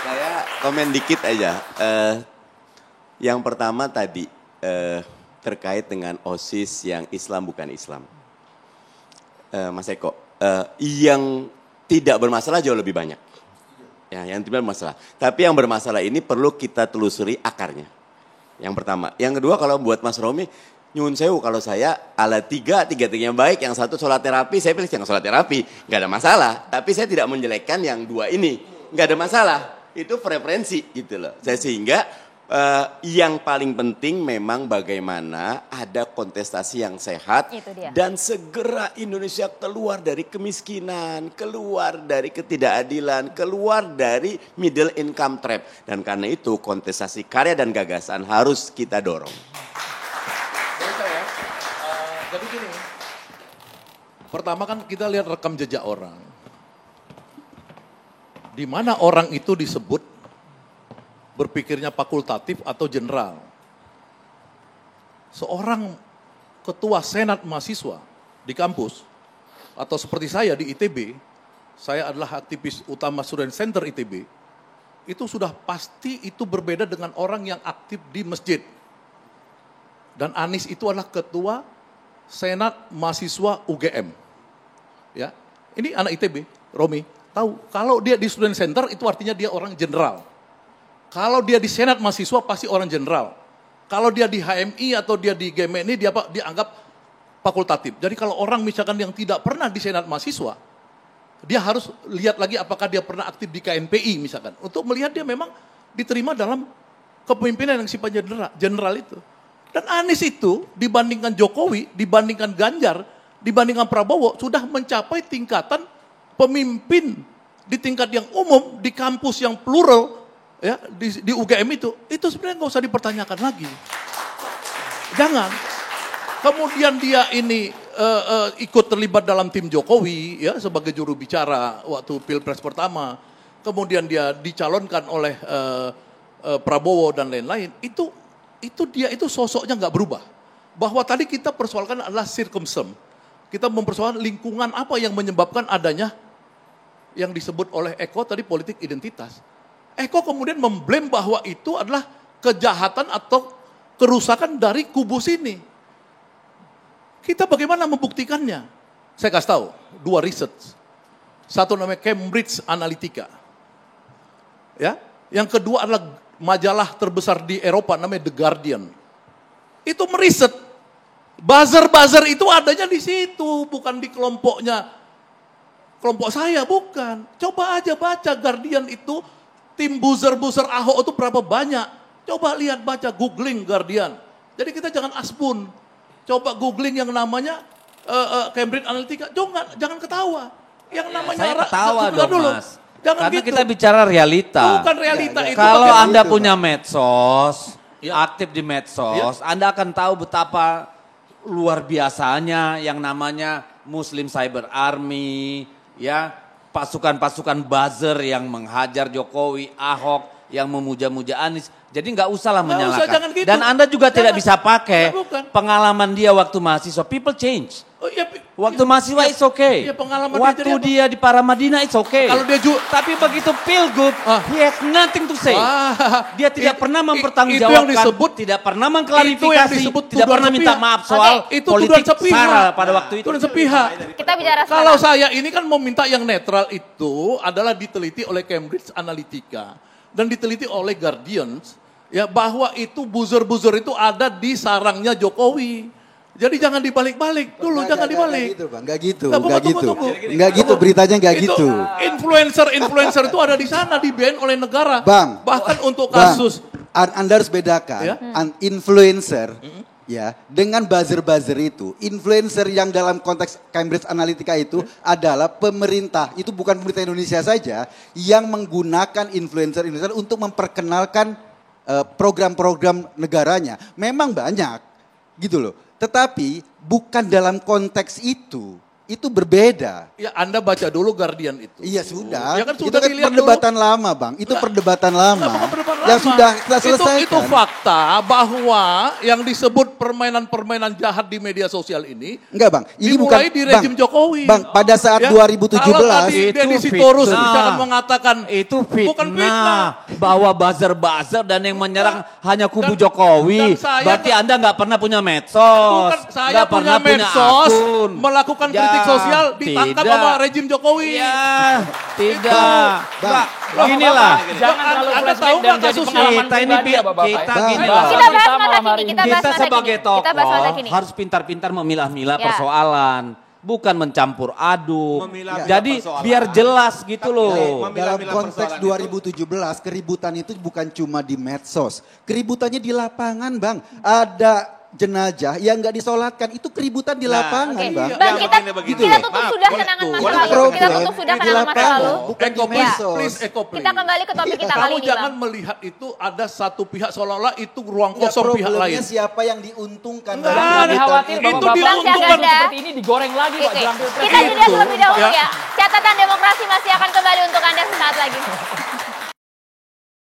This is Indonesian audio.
Saya komen dikit aja. Yang pertama tadi terkait dengan OSIS yang Islam bukan Islam. Mas Eko, yang tidak bermasalah jauh lebih banyak. Ya, yang tidak bermasalah. Tapi yang bermasalah ini perlu kita telusuri akarnya. Yang pertama. Yang kedua kalau buat Mas Romi, nyun sewu kalau saya ala tiga-tiganya baik. Yang satu sholat terapi, saya pilih yang sholat terapi. Gak ada masalah. Tapi saya tidak menjelekkan yang dua ini. Gak ada masalah. Itu preferensi gitu loh. Sehingga yang paling penting memang bagaimana ada kontestasi yang sehat dan segera Indonesia keluar dari kemiskinan, keluar dari ketidakadilan, keluar dari middle income trap. Dan karena itu kontestasi karya dan gagasan harus kita dorong. Jadi gini, pertama kan kita lihat rekam jejak orang. Di mana orang itu disebut berpikirnya fakultatif atau general. Seorang ketua senat mahasiswa di kampus, atau seperti saya di ITB, saya adalah aktivis utama Student Center ITB, itu sudah pasti itu berbeda dengan orang yang aktif di masjid. Dan Anies itu adalah ketua senat mahasiswa UGM. Ya, ini anak ITB, Romi, tahu kalau dia di Student Center itu artinya dia orang general. Kalau dia di senat mahasiswa pasti orang jenderal. Kalau dia di HMI atau dia di GMI dia dianggap fakultatif. Jadi kalau orang misalkan yang tidak pernah di senat mahasiswa, dia harus lihat lagi apakah dia pernah aktif di KNPI misalkan. Untuk melihat dia memang diterima dalam kepemimpinan yang sifatnya jenderal itu. Dan Anies itu dibandingkan Jokowi, dibandingkan Ganjar, dibandingkan Prabowo sudah mencapai tingkatan pemimpin di tingkat yang umum, di kampus yang plural, ya di UGM itu sebenarnya nggak usah dipertanyakan lagi. Jangan. Kemudian dia ini ikut terlibat dalam tim Jokowi ya sebagai juru bicara waktu Pilpres pertama. Kemudian dia dicalonkan oleh Prabowo dan lain-lain. Itu dia itu sosoknya nggak berubah. Bahwa tadi kita persoalkan adalah circumstance. Kita mempersoalkan lingkungan apa yang menyebabkan adanya yang disebut oleh Eko tadi politik identitas. Eko kemudian memblame bahwa itu adalah kejahatan atau kerusakan dari kubu sini. Kita bagaimana membuktikannya? Saya kasih tahu, 2 riset. Satu namanya Cambridge Analytica. Ya, yang kedua adalah majalah terbesar di Eropa namanya The Guardian. Itu meriset. Buzzer-buzzer itu adanya di situ, bukan di kelompok saya, bukan. Coba aja baca Guardian itu. Tim buzzer-buzzer Ahok itu berapa banyak? Coba lihat, baca, googling Guardian. Jadi kita jangan asbun. Coba googling yang namanya Cambridge Analytica. Jangan ketawa. Yang namanya saya ketawa dong dulu. Mas. Jangan karena gitu. kita bicara realita. Bukan realita itu. Kalau Anda itu, punya medsos, Ya. aktif di medsos, Anda akan tahu betapa luar biasanya yang namanya Muslim Cyber Army, ya. Pasukan-pasukan buzzer yang menghajar Jokowi, Ahok, yang memuja-muja Anies. Jadi nggak usahlah menyalahkan. Gitu. Dan Anda juga tidak bisa pakai pengalaman dia waktu mahasiswa. People change. Oh, ya, waktu mahasiswa it's okay. Ya, pengalaman waktu dia di Paramadina it's okay. Kalau dia tapi begitu pilgub, he has nothing to say. Dia tidak pernah mempertanggungjawabkan, tidak pernah mengklarifikasi, tidak pernah minta maaf soal politik SARA pada waktu itu. Sepihak. Kita bicara kalau saya ini kan meminta yang netral itu adalah diteliti oleh Cambridge Analytica dan diteliti oleh Guardians ya bahwa itu buzzer-buzzer itu ada di sarangnya Jokowi. Jadi jangan dibalik-balik dulu, jangan dibalik. Enggak gitu. Enggak gitu beritanya, enggak gitu. Influencer itu ada di sana, diban oleh negara. Bang, bahkan untuk kasus. Anda harus bedakan influencer ya dengan buzzer-buzzer itu. Influencer yang dalam konteks Cambridge Analytica itu adalah pemerintah. Itu bukan pemerintah Indonesia saja yang menggunakan influencer untuk memperkenalkan program-program negaranya. Memang banyak gitu loh. Tetapi bukan dalam konteks itu. Itu berbeda. Ya Anda baca dulu Guardian itu. Iya sudah. Ya kan itu kan perdebatan lama Bang. Itu perdebatan lama. yang sudah kita selesaikan. Itu fakta bahwa yang disebut permainan-permainan jahat di media sosial ini Enggak bang, ini dimulai bukan di rejim Jokowi. Bang, pada saat 2017 kalau tadi itu Deddy Sitorus fitnah. misalkan mengatakan Itu bukan fitnah bahwa buzzer-buzzer dan yang menyerang hanya kubu Dan- Jokowi. dan saya- Berarti Anda nggak pernah punya medsos. bukan saya nggak punya pernah medsos akun. melakukan Ya, kritik sosial ditangkap tidak. sama rejim Jokowi. Iya, tidak. Bang, Mbak, inilah. Jangan terlalu Anda flashback tahu dan nggak jadi kasusnya? pengalaman Kita ini pribadi ya Bapak-Bapak. kita Bang, gini Bang. loh. Kita bahas Kita masa malam hari kini, ini. kita bahas Kita masa sebagai kini. Kita bahas masa tokoh kini. harus pintar-pintar memilah-milah Ya. persoalan. Bukan mencampur aduk. Memilah-milah Jadi persoalan. biar jelas gitu loh. dalam Memilah-milah konteks persoalan 2017 keributan itu bukan cuma di medsos, keributannya di lapangan bang. Ada jenazah yang nggak disolatkan, itu keributan di lapangan Oke, bang. Bang, kita begini. kita tutup Maaf, sudah boleh kenangan tuh. masa Boleh lalu. tuh. Kita tutup sudah Di kenangan masa lapangan, lalu. bukan di Eko, please, medsos. please, Eko, please. Kita kembali ke topik kita kali Kamu ini, jangan Bang. melihat itu ada satu pihak seolah-olah itu ruang Nggak, kosong pihak problemnya lain. siapa yang diuntungkan Enggak, dalam Jangan Nah, keributan khawatir itu. Itu Bapak-Bapak diuntungkan. seperti ini digoreng lagi Pak Oke, jelang pilpres. kita jeda terlebih dahulu Ya. ya. Catatan demokrasi masih akan kembali untuk Anda sesaat lagi.